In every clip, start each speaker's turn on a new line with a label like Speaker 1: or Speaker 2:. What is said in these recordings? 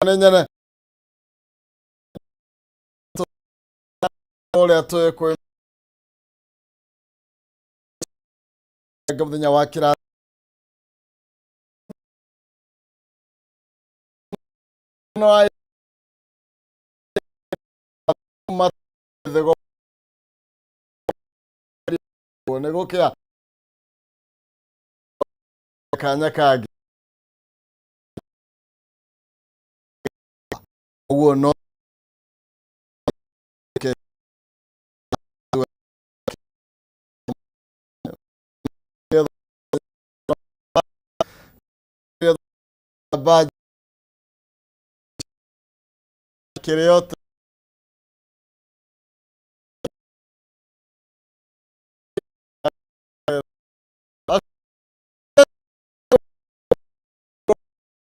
Speaker 1: nenyene ole atoye ko gabdanya wakira no ay mat de go nego kya kanya kagi uwo no ke ba kireyot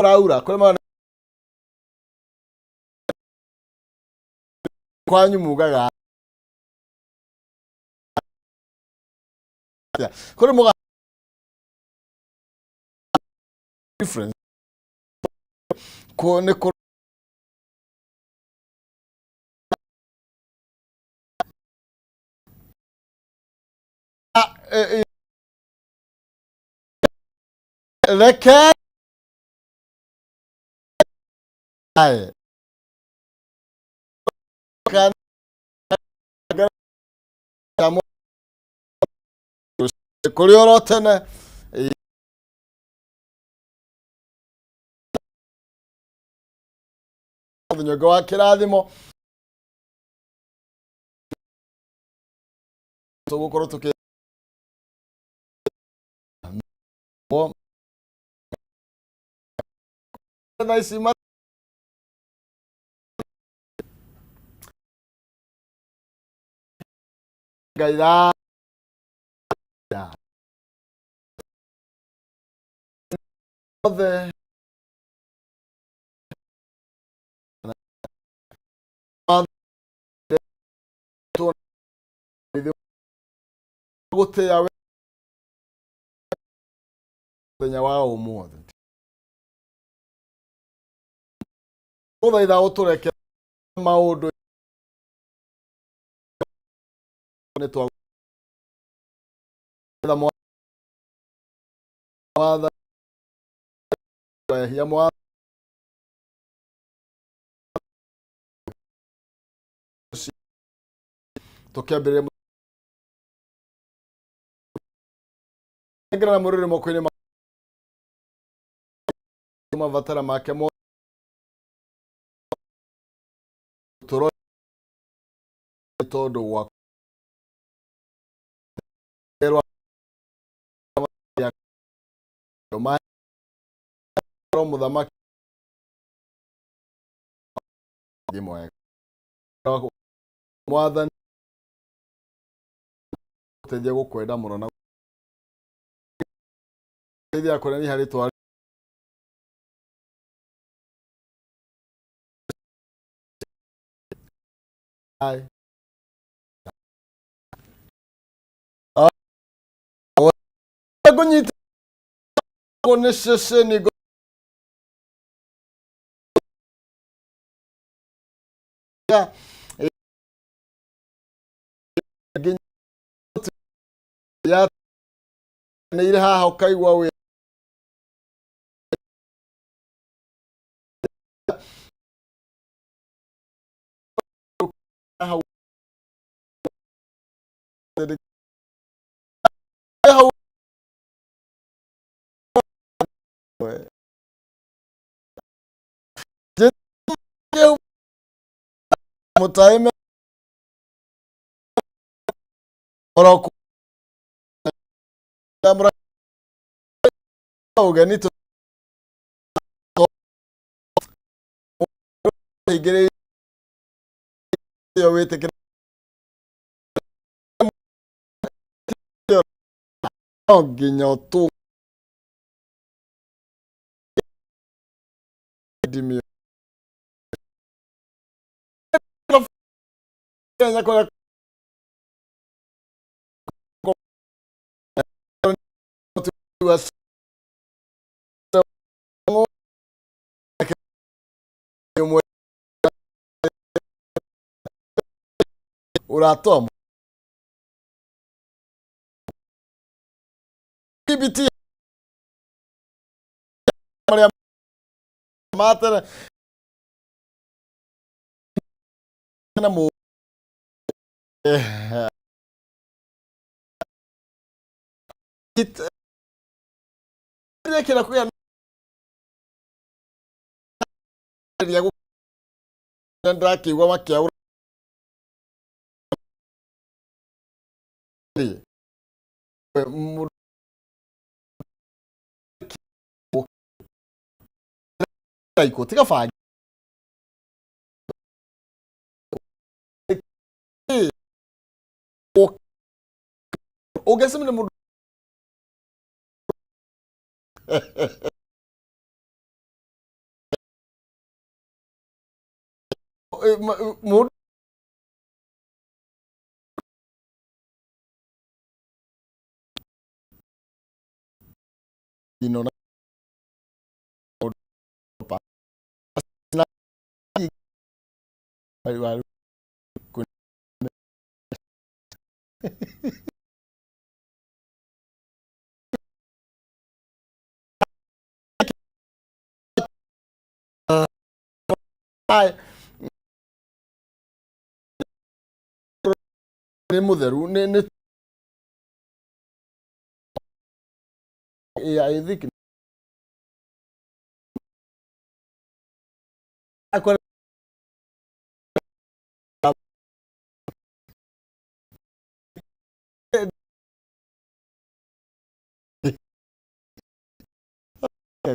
Speaker 1: raura kwema kwanyu mugaga kuri muga difference ko ne ko leke ay kan kamo kuri orotene nyogo wakirathimo tugukoro tuki mo na isima gaida ode to gote ya wenya wa umuthi uthaitha utureke maundu ne twa mwatha ya mwatha tukambire ngira murire mokwini mavatara make mo toro todo wa erwa ya doma ro muthamaki dimo mwatha teje gukwenda muno na teje akore ni hari twari ai gonyita koneshese ni ya ya ne ire haha ukaigwa we haha mutaime oroku amra oganito igere yo wete ginyo tu dimi ya kwa was uratoa BBT mata na mu kira kuya ya ndaki wa makia iko tika fanya o gasem ne mu mu ino na pa na ai ai ne mutheru ne I think akora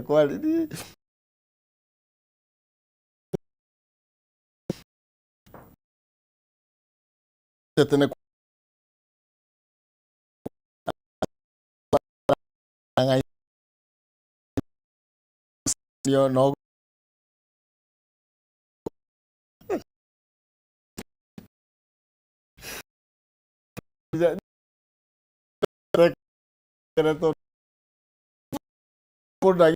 Speaker 1: quality tener yo no to por ahí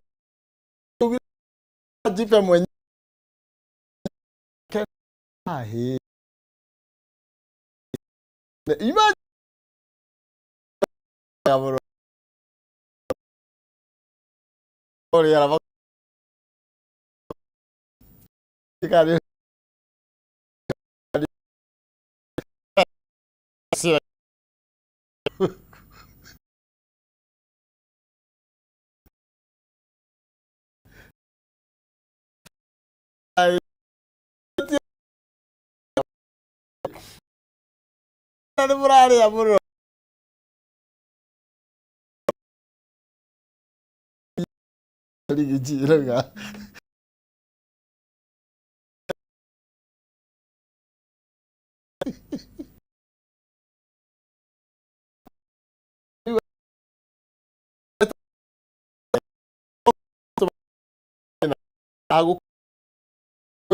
Speaker 1: jipe mwenye ai imagine bro ya la cara ai ada berani ya bro jadi gila enggak aku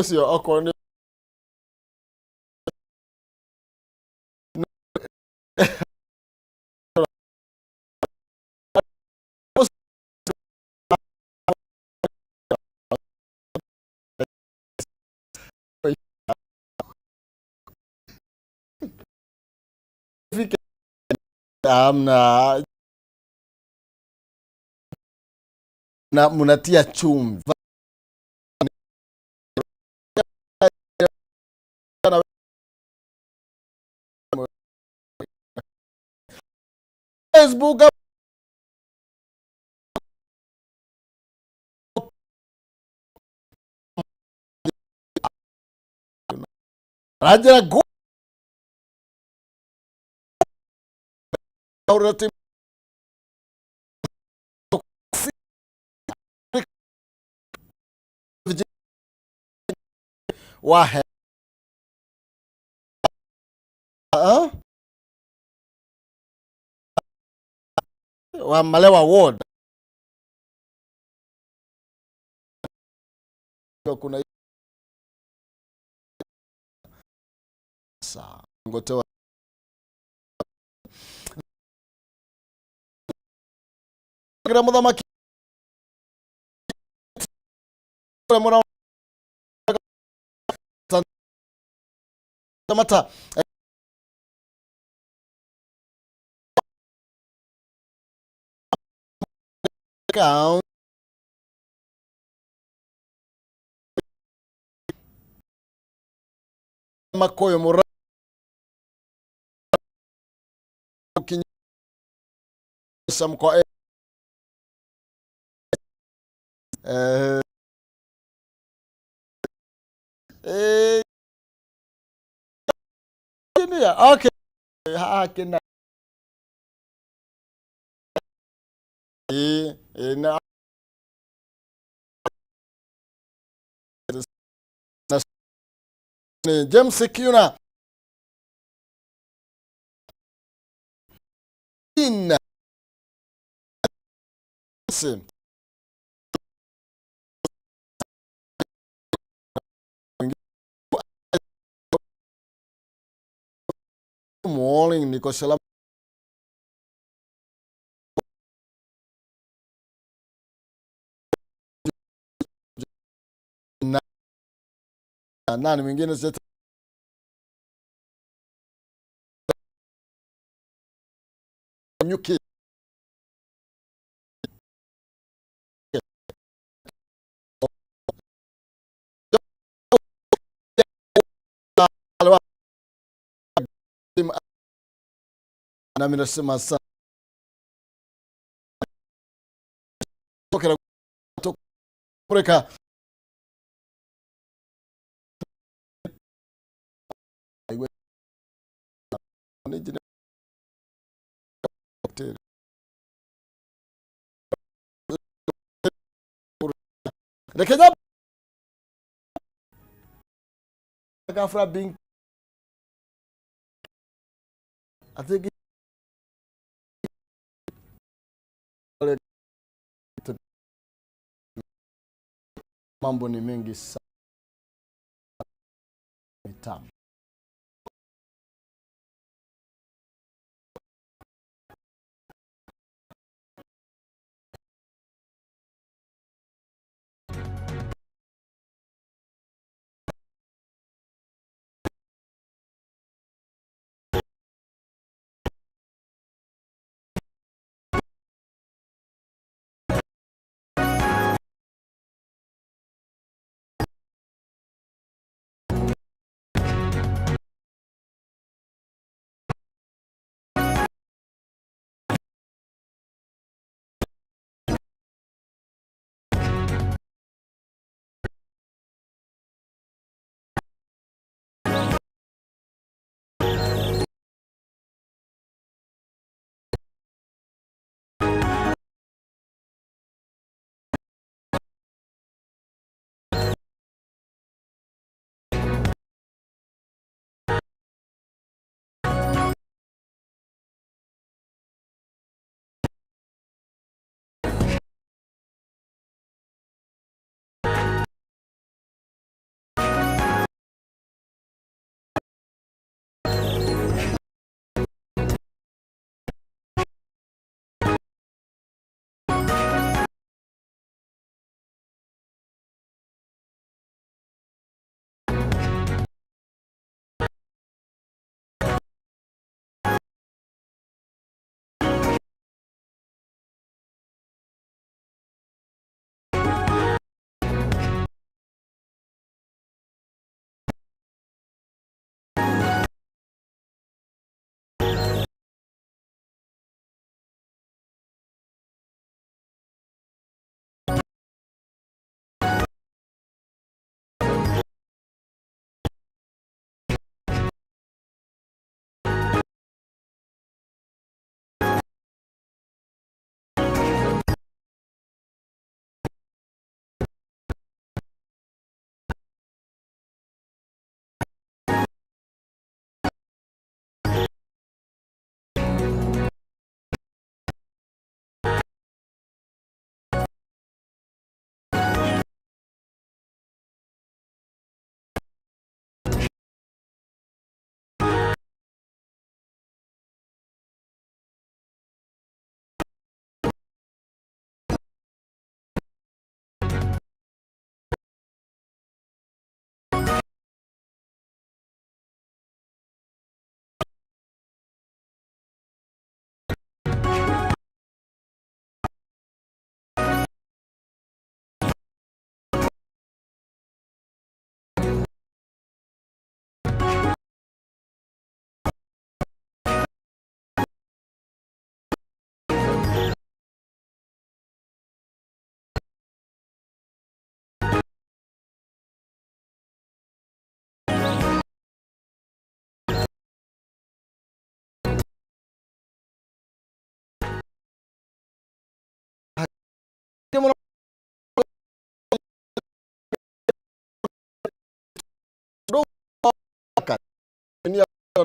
Speaker 1: sih aku ini amna na mnatia chumvi Facebook raja go urati wahe wa malewa ward kuna sa ngotewa kira muthamaki mura tamata count makoyo mura samko okay ha kina na James Kiuna in morning niko salama na nani mwingine sasa nyuki na mimi nasema sana tokera tokera Rekeza gafra being I think mambo ni mengi sana tamu.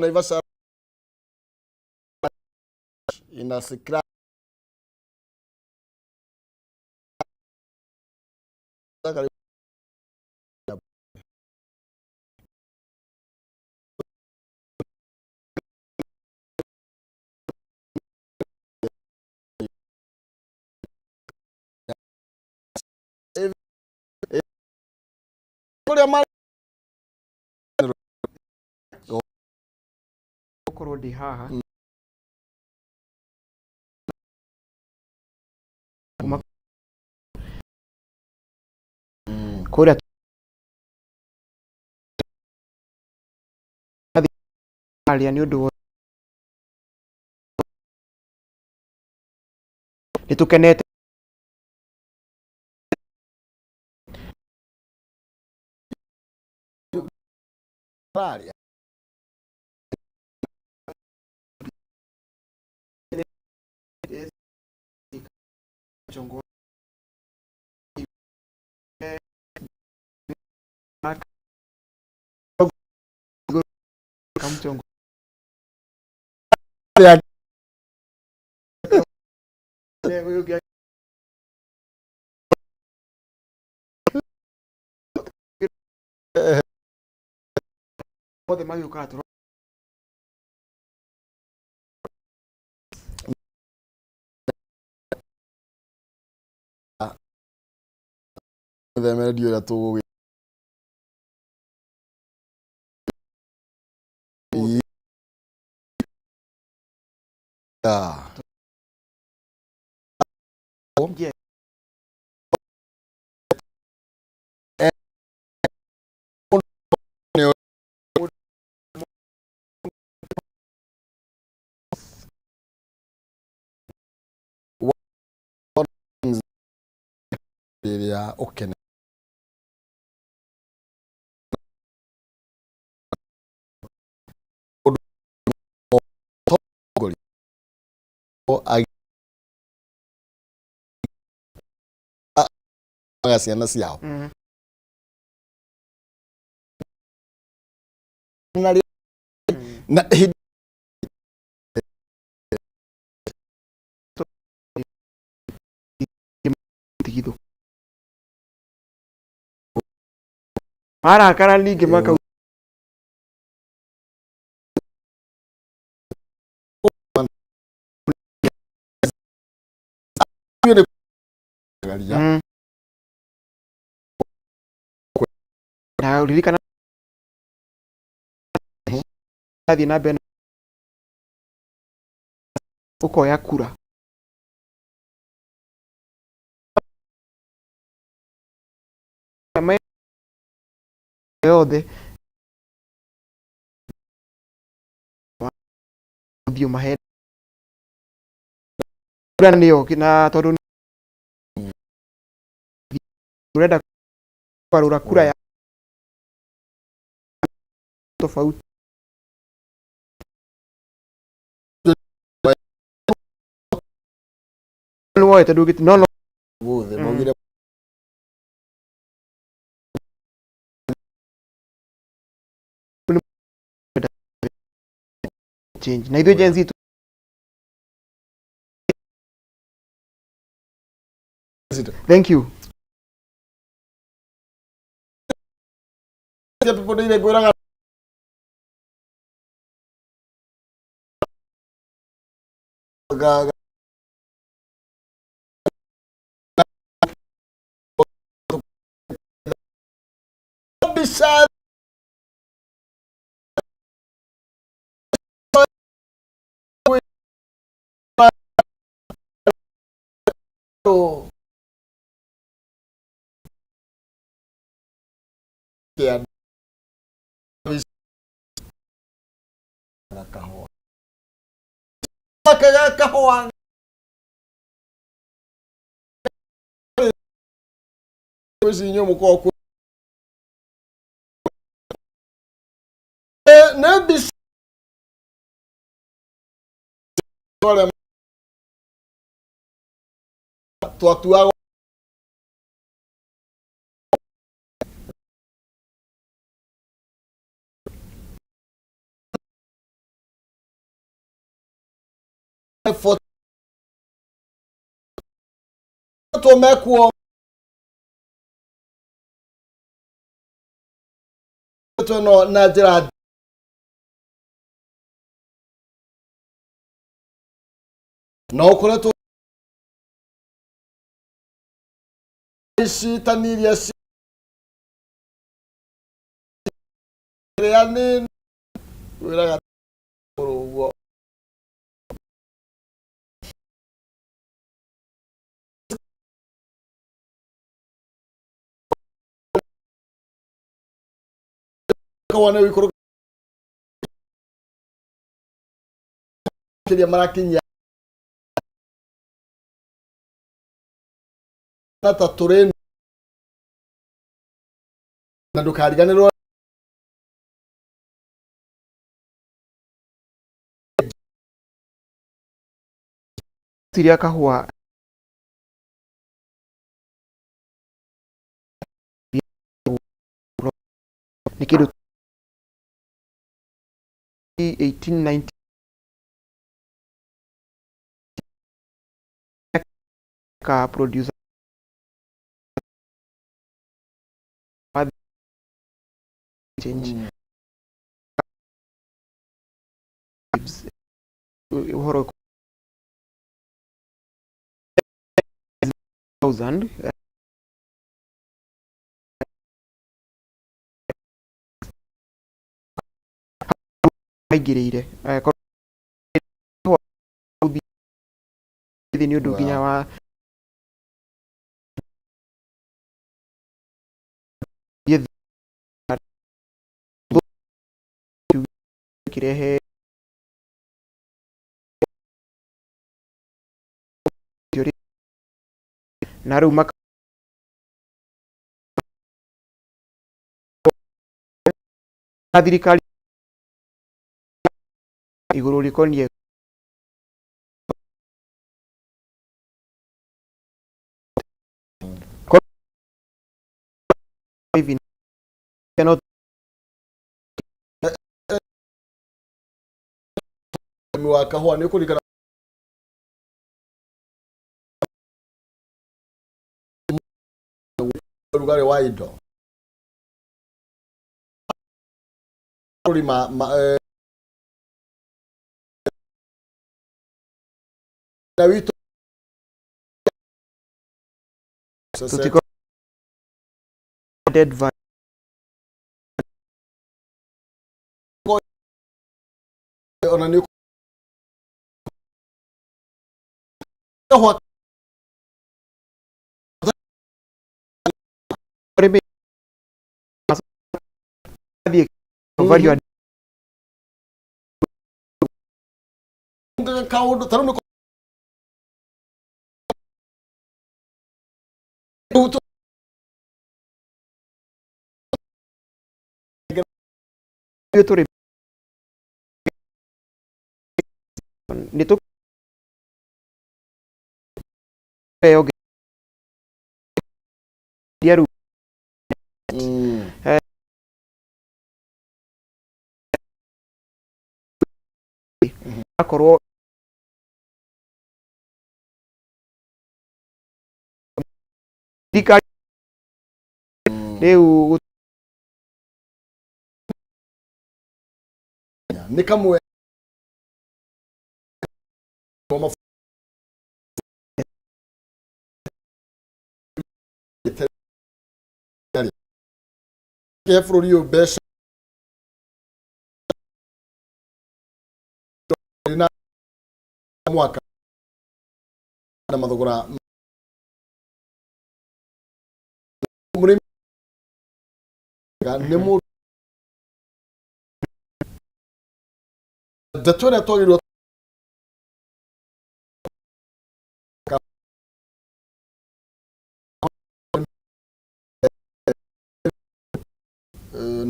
Speaker 1: Naivasha inasikra
Speaker 2: Kurudi haha kuria alia ni undu nitukenete chongo kamchongo pode mais o quatro
Speaker 1: the medio ya tu ya
Speaker 2: yeah
Speaker 1: ya okene ciana ciao na
Speaker 2: tigido mara kana lingi maka na ulirikana hadi na ben uko ya kura kama yode ndio mahe kura ndio kina tondu urenda kwarura kura ya tofauti wote tondu giti no
Speaker 1: bothe maugire
Speaker 2: change na ithu Gen Z thank you
Speaker 1: people ile gwira ga bisa ya kahwa maka kahwa wezinyo mukoko na bisa twatua for to make war to no Nigeria no kola to shi taniria shi yani wala wo kawana wikoro kile marakinya na tatureni na ndukariganirwo
Speaker 2: Siria kahua ni kitu 1890 ka producer change uhoro 1000 aigirire ni undu nginya wa kirehe na riu thirikari iguru rikonie
Speaker 1: mwaka hwa ni kurikana rugare wa indo ma na wito
Speaker 2: tutiko dead van
Speaker 1: ona ni hwa
Speaker 2: rebe value
Speaker 1: kaudu taruno
Speaker 2: youtube nitu yoge diaru akorwo dikari riu
Speaker 1: ni kamwe efro rio besha na mwaka na madhogora muri ne mu datona togiro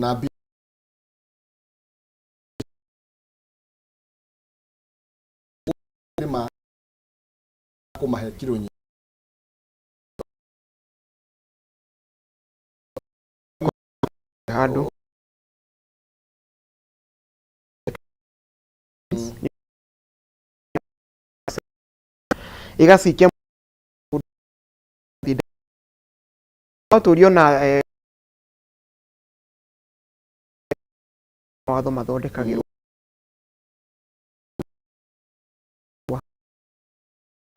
Speaker 1: na bi ma ko mahekiro nyi
Speaker 2: hado igacikia no turiona watho mathondekagirwo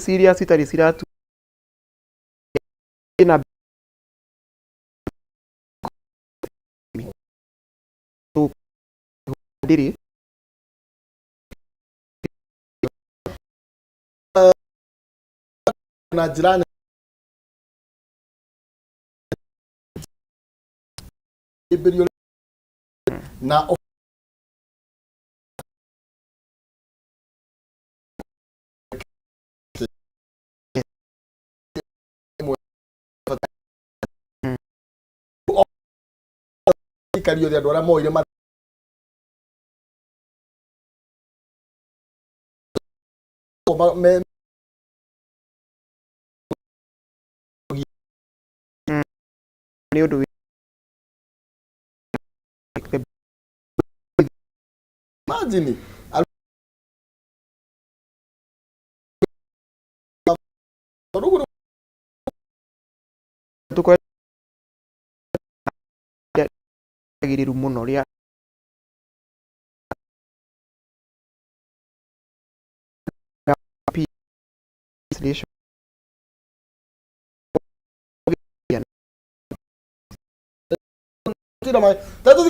Speaker 2: serious itari ciratu ina ndiri
Speaker 1: na jirani ibiryo na ikario ya dora moire ma me
Speaker 2: ni undu
Speaker 1: imagine
Speaker 2: tukwe agiriru muno ria
Speaker 1: tira mai tanto di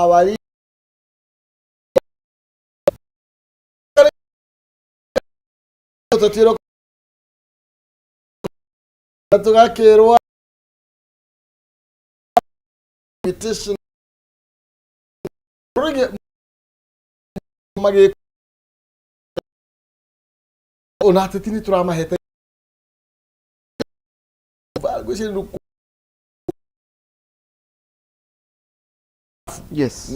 Speaker 1: awali tiro tugakirwa petition mage ona tetini turama hete gwishiri
Speaker 2: yes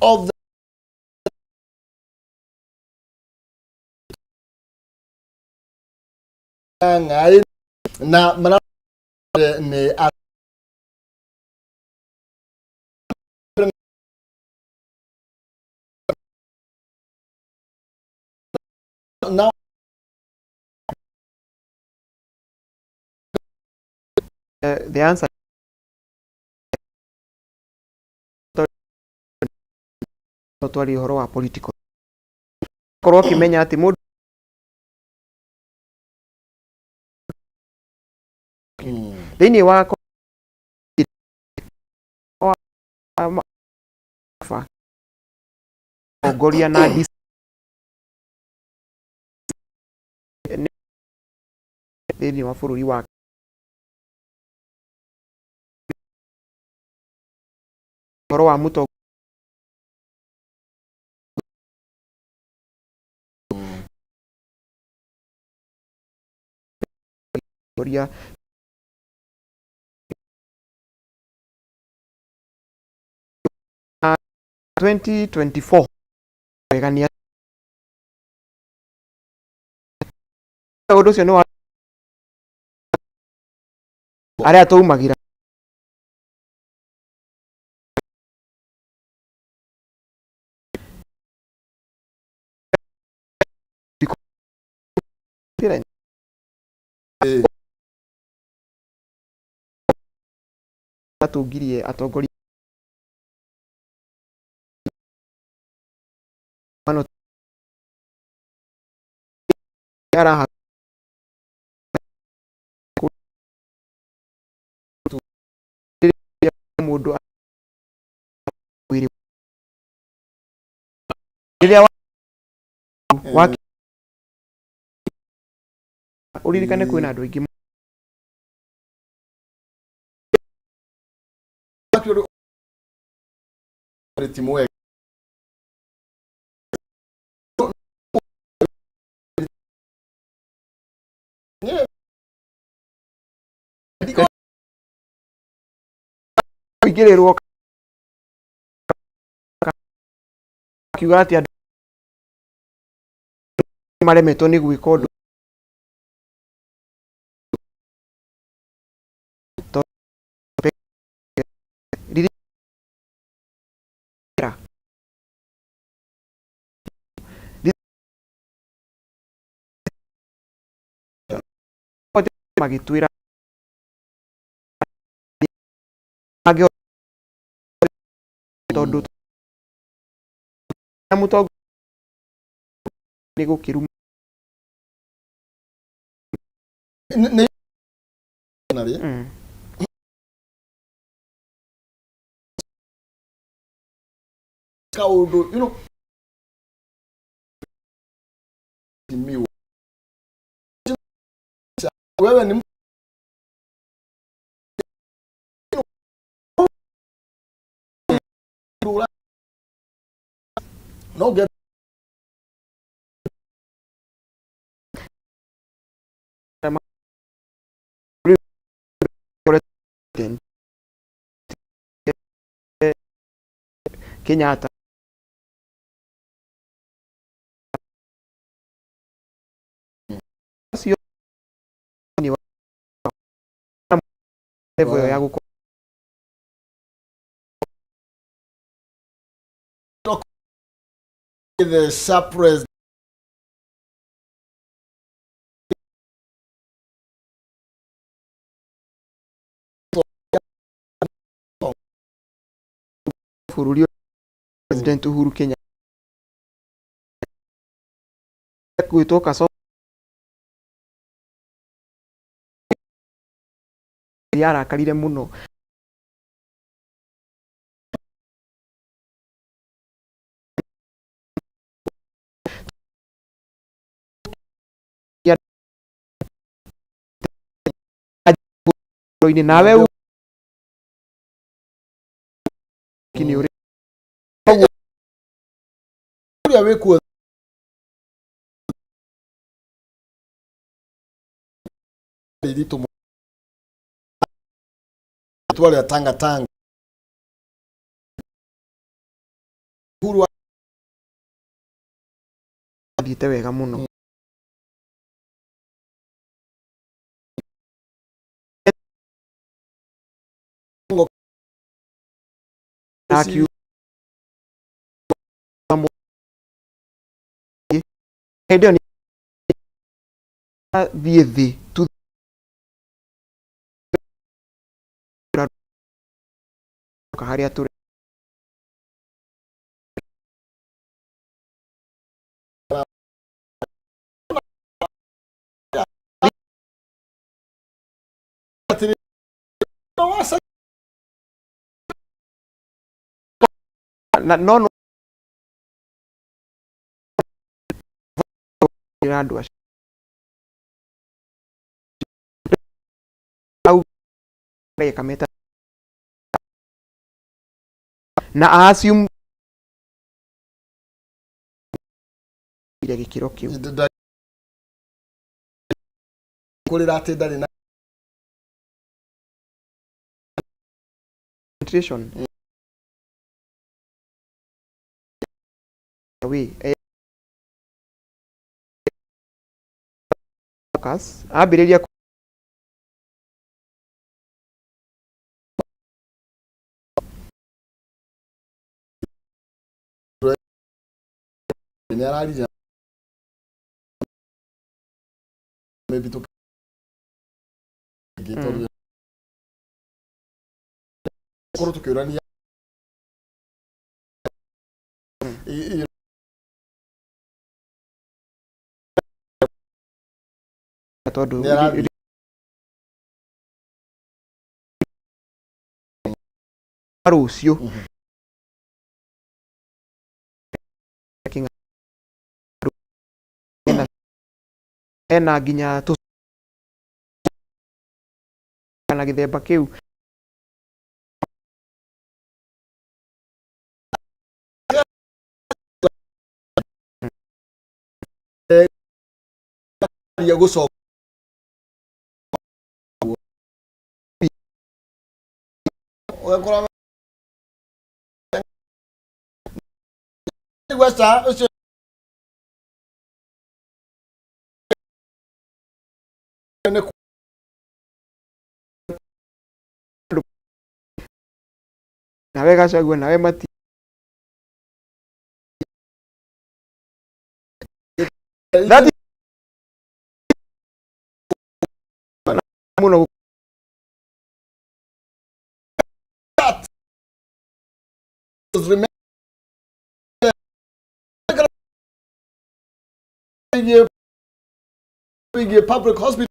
Speaker 1: of the ngai na mana ne now
Speaker 2: the answer twari horo wa political korwo kimenya ati mundu thini wa ogoria na thini wa bururi wa horo wa muto goria 2024 wegania undu cio ni wa aria tumagira atungirie atongoria mano yara mundu wiri riria wa uririkane kwina andu aingi
Speaker 1: timu we
Speaker 2: igirirwo akiuga ati andũ maremetwo nĩ gwĩka ũndũ magĩtwĩra tondũ mũtongoria nĩ gũkĩruma
Speaker 1: kaundu wewe ni no get
Speaker 2: Kenyatta sio ni level ya guko
Speaker 1: the suppressed
Speaker 2: bũrũri President Uhuru Kenyatta gwĩtwo so yarakarire muno ini nawe kini uri
Speaker 1: ya wekuo lilito twale ya tanga Uhuru
Speaker 2: athiĩte wega muno akiu hĩndĩ thiĩ thĩ tu harĩa tũrĩ no andũ acio au kameta na assume ile gĩkĩro kĩu
Speaker 1: kũrĩra atĩ ndarĩ na
Speaker 2: nutrition ambĩrĩria
Speaker 1: ni ararija maybe to get all koro tukirania
Speaker 2: tondũ rũciũ ena nginya kana gĩthemba kĩu
Speaker 1: ya guso Westa ucio ne
Speaker 2: nawe gacagua nawe mati that is muno
Speaker 1: remember public hospital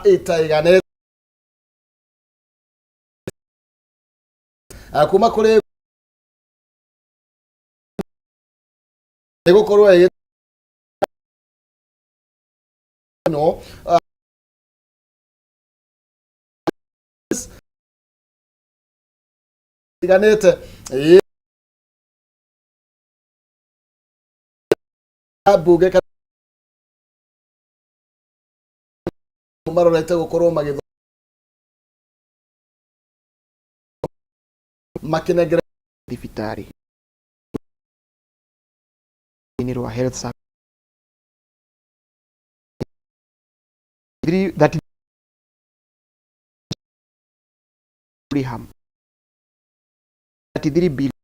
Speaker 1: itaigane akuma kuri gukorwo no iganete abuge ka marorete gukorwo magitho makinegere
Speaker 2: thibitari ini rwa health service that Briham 33 billion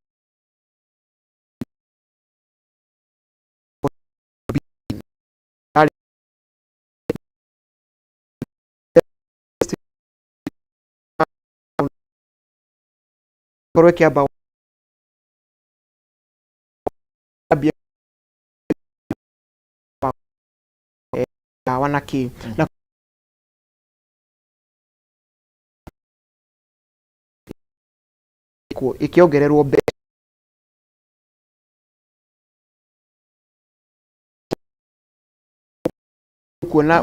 Speaker 2: korwe kia ba wanaki na ikiongererwo mbe kuona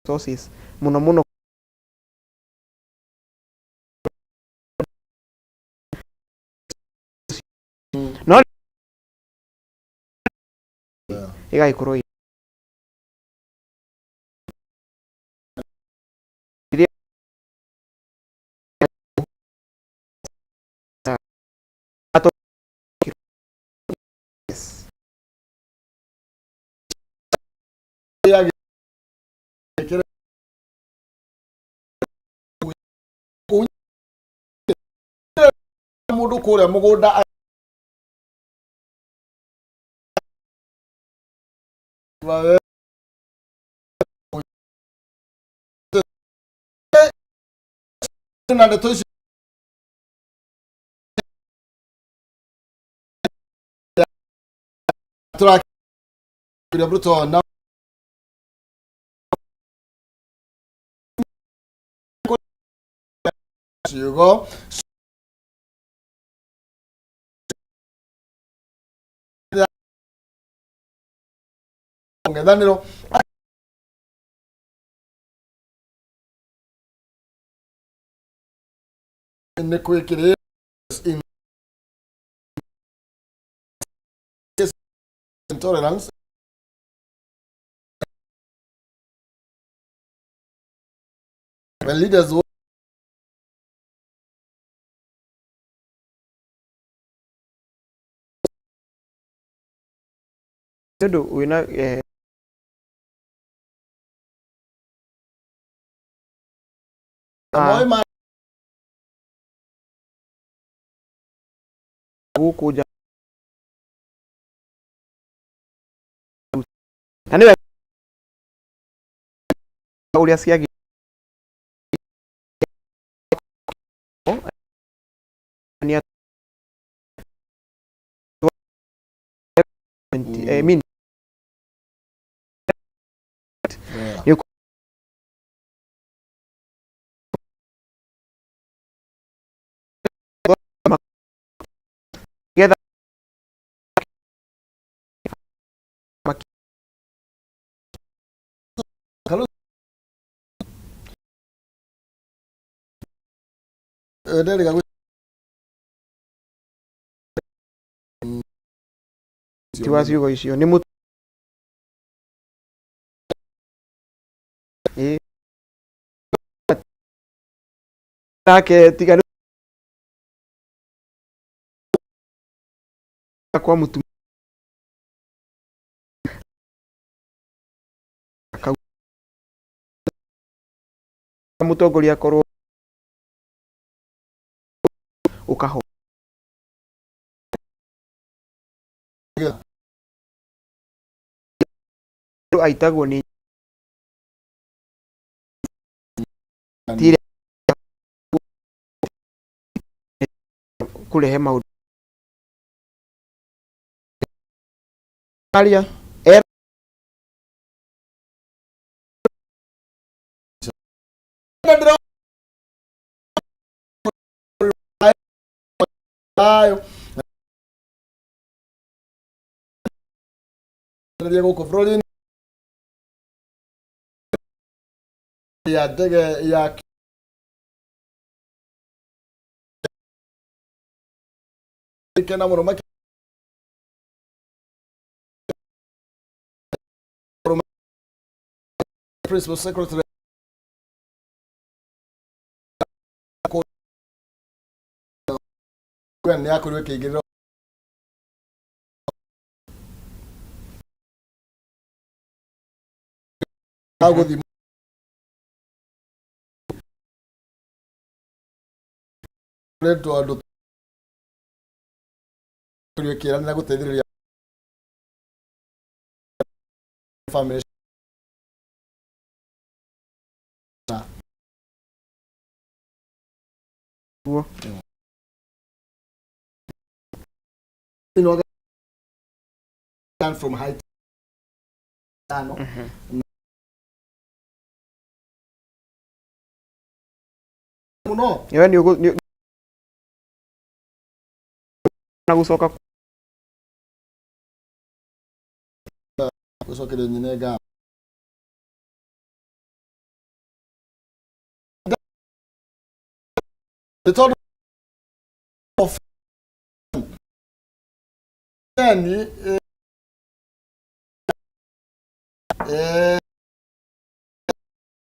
Speaker 2: sources muno no iga ikorwo
Speaker 1: mundu kuria mugunda na ndeto ici turakira bruto na ciugo ng'ethanĩro nĩ kwĩkĩrĩra intolerance when leaders
Speaker 2: ndio wina kuja nani ulia siagi ni min yuko together
Speaker 1: nderega
Speaker 2: tiwasi yuko icio ni nake tiga kwa mutu mutongoria korwo ukaho aitagwo ni tire kurehe maundu aria
Speaker 1: ayo ndio guko brolin ya ndege ya kena muno principal secretary ni akorwe kigiriro aguthi leto ando akorwe kira na guteithiriria family you know from height no no
Speaker 2: yewe ni na gucoka
Speaker 1: gucokere nyine ga the third of then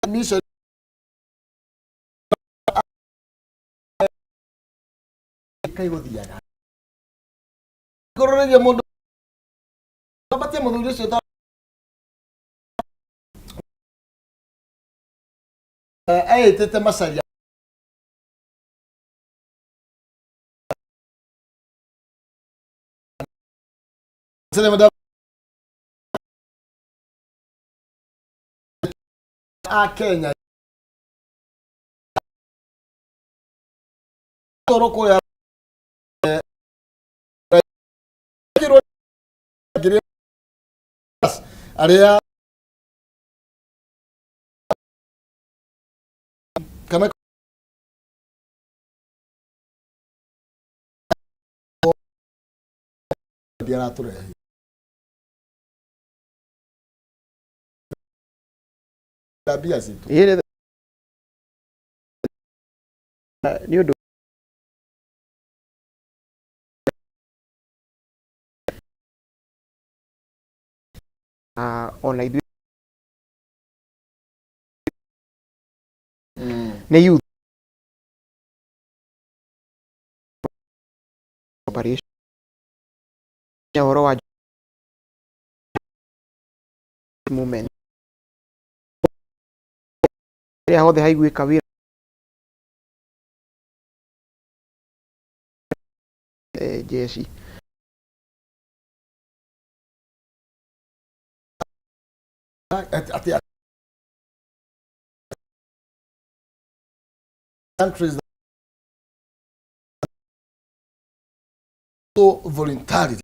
Speaker 1: mission kai guthiaga korore mundu batie muthuri ucio ta tete masaria sele madam Kenya toroko ya aria kana diara turehi tabia zitu
Speaker 2: yele ni undo ona idhi ne youth operation ya horo wa movement ya hothe haigwika wira jeshi
Speaker 1: at countries so voluntarily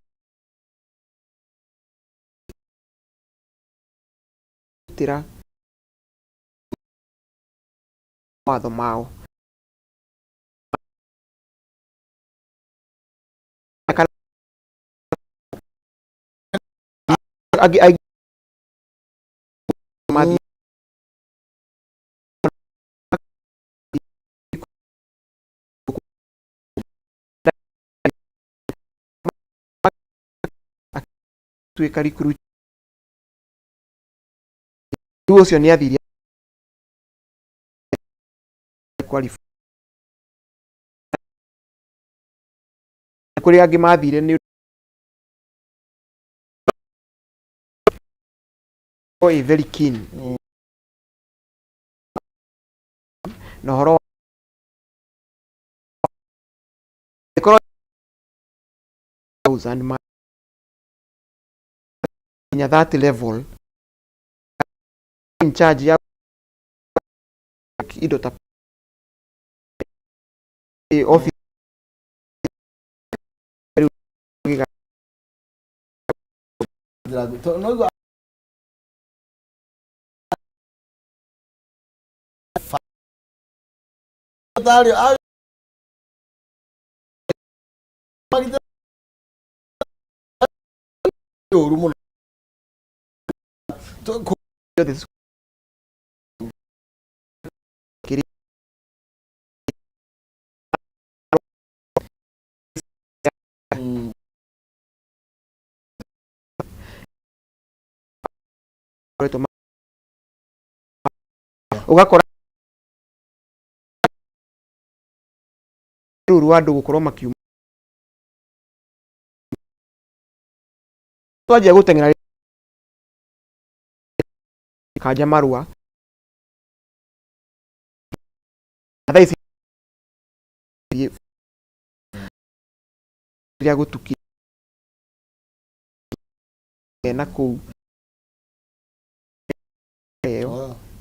Speaker 2: tira watho mao agi madi tuika recruit ucio ni athiria qualify kuri angĩ mathire nĩ very keen na horo in that level in charge ya ido ta office
Speaker 1: no Dario,
Speaker 2: ugakora ruru andũ gũkorwo makiuma twanjia gũteng'era kanja marua thaa ici rĩa gũtukia na kũu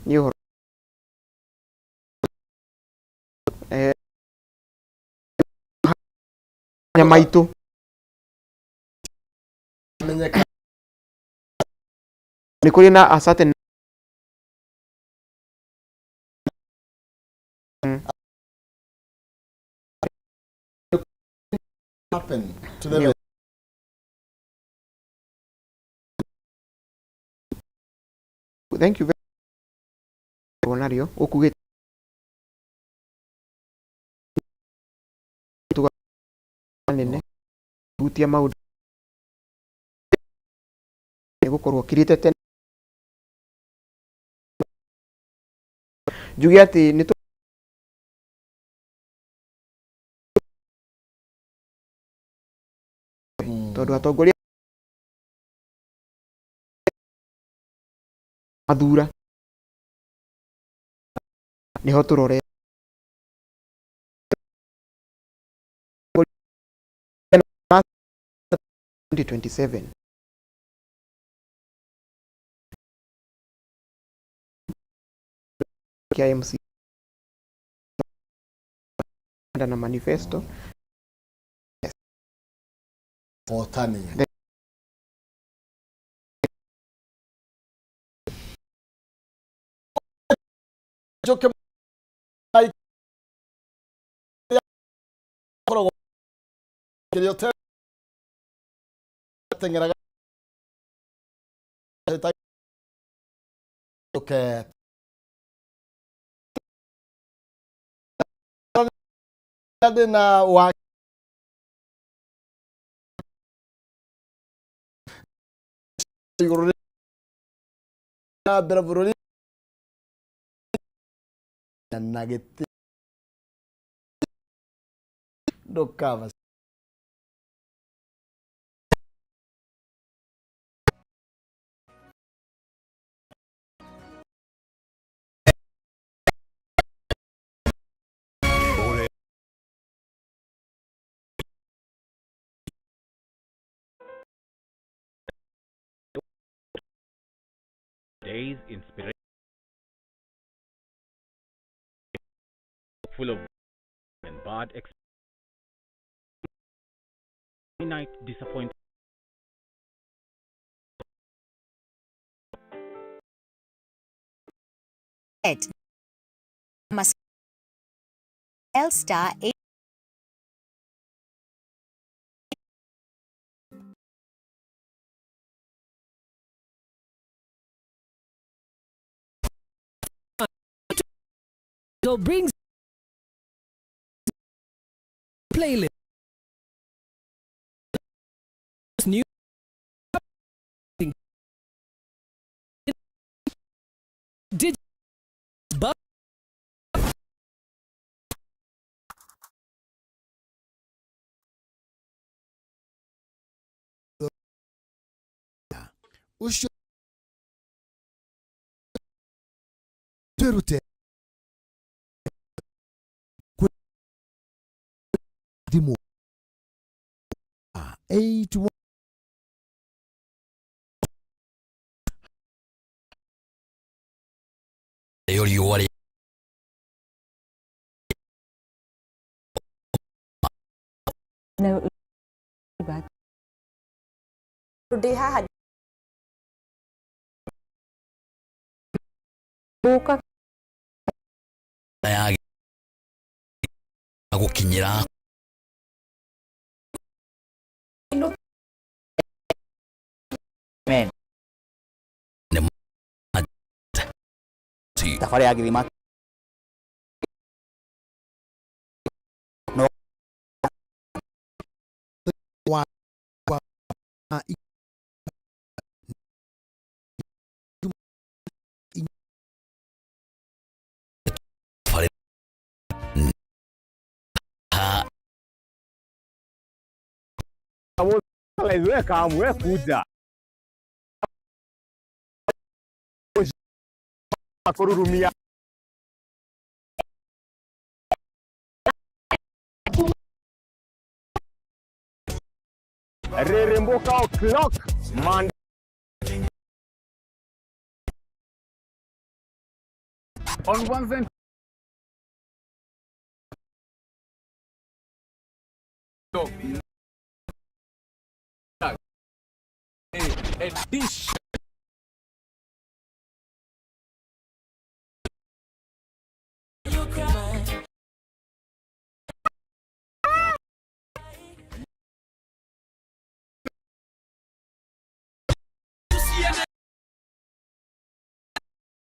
Speaker 2: nĩ ũhoro maitũ nĩ kũrĩ na a certain
Speaker 1: happen to them.
Speaker 2: Thank you very much. Nario ukugite nene hutia maundu gukorwo kirite tene njugi ati ni tondu atongoria mathura niho turore 2027 KMC na manifesto
Speaker 1: for turning. Joke ai koro kirio tengera okay na wa iguru na bravururi na gete dokava
Speaker 3: Today's inspiration full of and bad night disappointment.
Speaker 4: Must L star 8So
Speaker 5: brings playlist new did
Speaker 1: ucio twirute thimu 8
Speaker 6: riũa
Speaker 7: Ndi haha buka
Speaker 6: ya gũkinyĩra
Speaker 8: Men. Tafari ya githima no
Speaker 3: kamwe kuja kururumia Remboka o'clock man on one cent a dish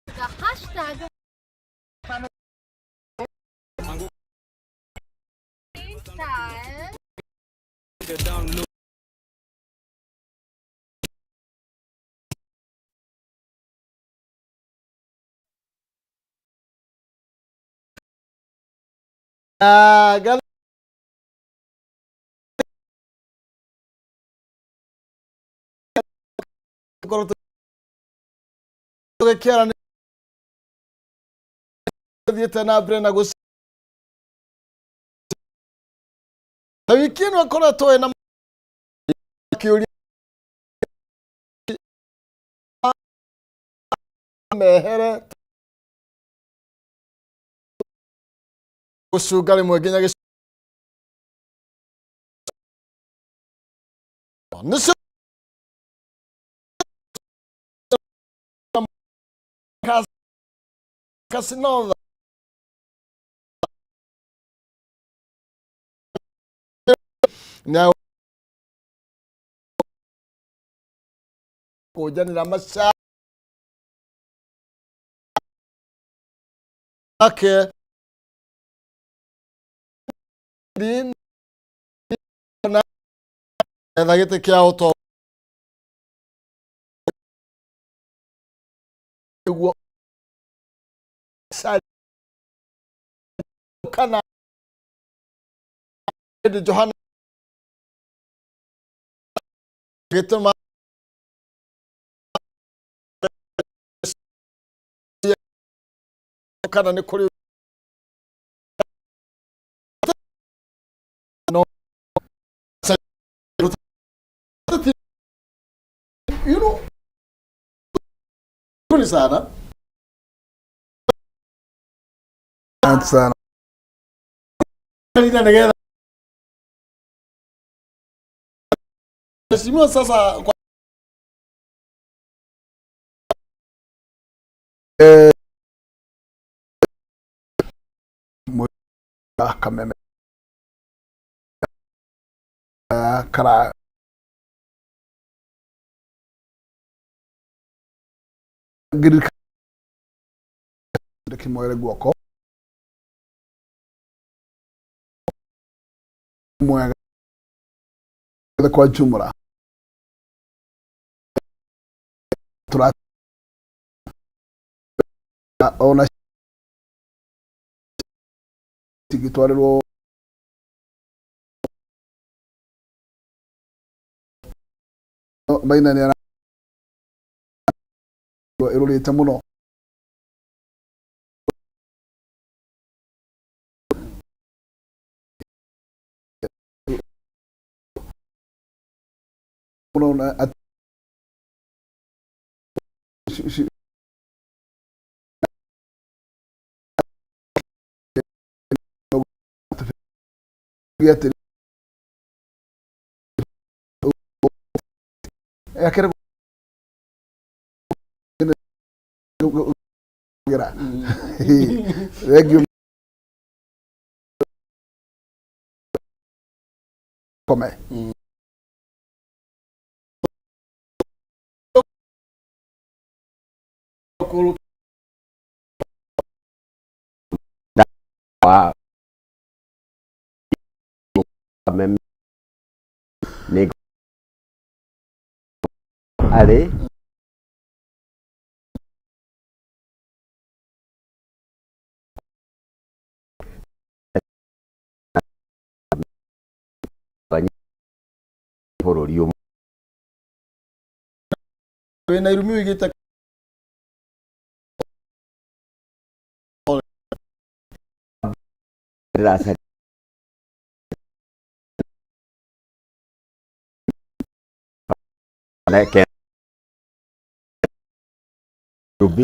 Speaker 9: The hashtag style
Speaker 1: gal korto kera dieta na brena gus wikino akora to na kiuri mehere usugale mwegenya ges niso kasino now kujanira masha ake din na dagete kia auto sa kana de Johanna geto ma kana ne kuri no you know kuri sana sana nina negeda simo sasa kameme kara gir de moyre goko moya de kwa jumla tura ona tigitwariro baina ni irurite muno muno akere gira regi come
Speaker 6: wa mem nego ale bururi
Speaker 1: wena irumi wigite
Speaker 6: rasa leke rubi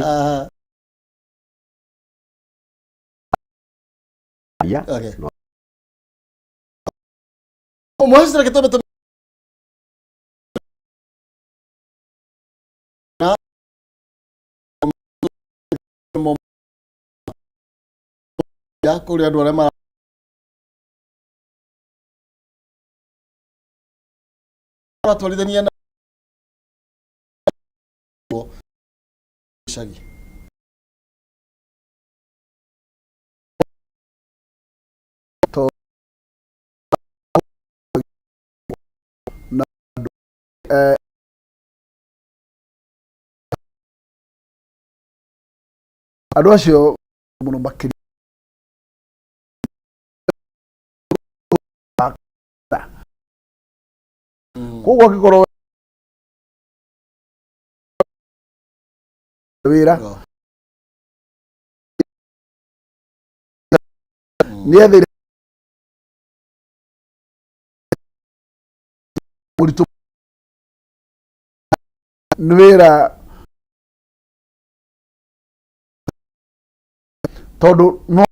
Speaker 6: ya
Speaker 1: okay muestra que todo ya kuri andu aria maratwarithania na shagi to na andu acio muno makiri koguo angĩkorwo wĩra nĩ athire mũritũ nĩ wĩra tondũ no